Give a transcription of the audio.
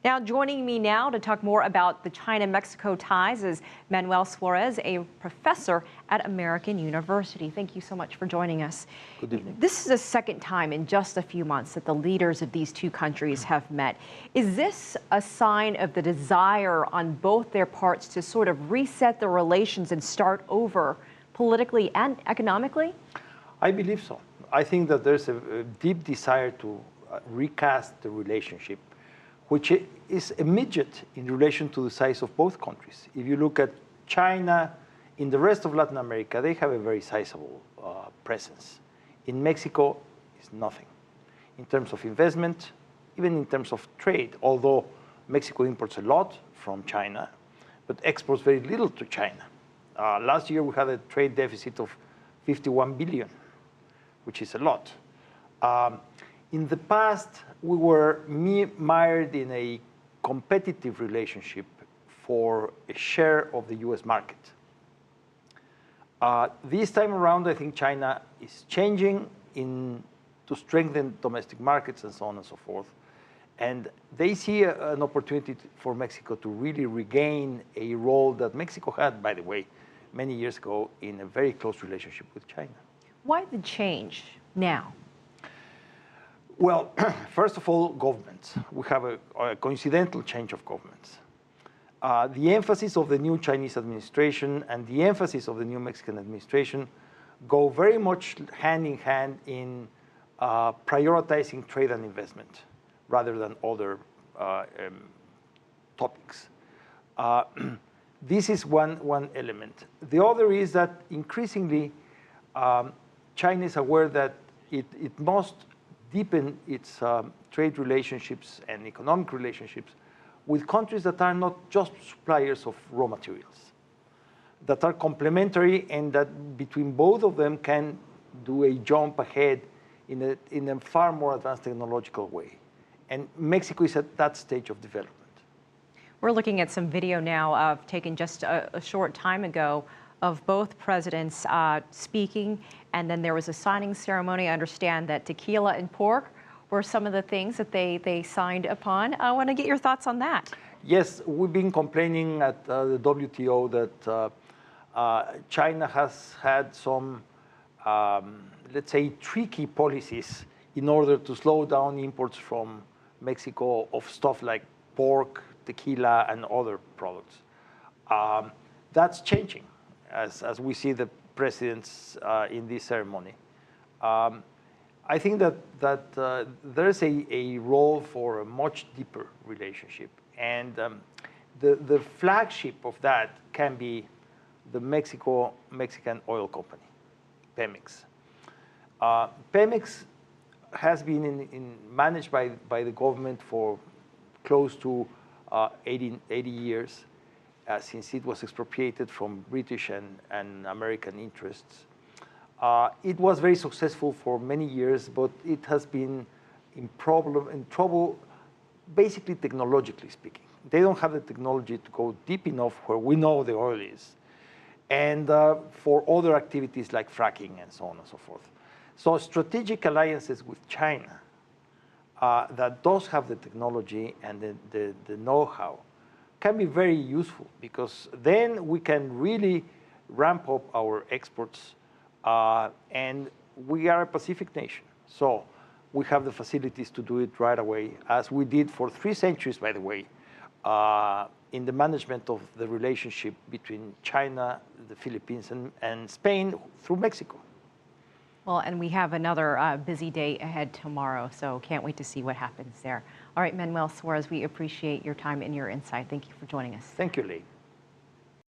Now, joining me now to talk more about the China-Mexico ties is Manuel Suarez, a professor at American University. Thank you so much for joining us. Good evening. This is the second time in just a few months that the leaders of these two countries have met. Is this a sign of the desire on both their parts to sort of reset the relations and start over politically and economically? I believe so. I think that there's a deep desire to recast the relationship, which is immediate in relation to the size of both countries. If you look at China, in the rest of Latin America, they have a very sizable presence. In Mexico, it's nothing. In terms of investment, even in terms of trade, although Mexico imports a lot from China, but exports very little to China. Last year, we had a trade deficit of 51 billion, which is a lot. In the past, we were mired in a competitive relationship for a share of the US market. This time around, I think China is changing to strengthen domestic markets and so on and so forth. And they see an opportunity for Mexico to really regain a role that Mexico had, by the way, many years ago in a very close relationship with China. Why the change now? Well, first of all, governments. We have a coincidental change of governments. The emphasis of the new Chinese administration and the emphasis of the new Mexican administration go very much hand in hand in prioritizing trade and investment rather than other topics. This is one element. The other is that increasingly China is aware that it must deepen its trade relationships and economic relationships with countries that are not just suppliers of raw materials, that are complementary and that between both of them can do a jump ahead in a far more advanced technological way. And Mexico is at that stage of development. We're looking at some video now taken just a short time ago of both presidents speaking, and then there was a signing ceremony. I understand that tequila and pork were some of the things that they signed upon. I want to get your thoughts on that. Yes, we've been complaining at the WTO that China has had some, let's say, tricky policies in order to slow down imports from Mexico of stuff like pork, tequila, and other products. That's changing as we see the presidents in this ceremony. I think that there's a role for a much deeper relationship. And the flagship of that can be the Mexican oil company, Pemex. Pemex has been managed by the government for close to 80 years. Since it was expropriated from British and American interests. It was very successful for many years, but it has been in trouble, basically technologically speaking. They don't have the technology to go deep enough where we know the oil is, and for other activities like fracking and so on and so forth. So strategic alliances with China that does have the technology and the know-how can be very useful, because then we can really ramp up our exports, and we are a Pacific nation. So we have the facilities to do it right away, as we did for 3 centuries, by the way, in the management of the relationship between China, the Philippines, and Spain through Mexico. Well, and we have another busy day ahead tomorrow, so can't wait to see what happens there. All right, Manuel Suarez, we appreciate your time and your insight. Thank you for joining us. Thank you, Elaine.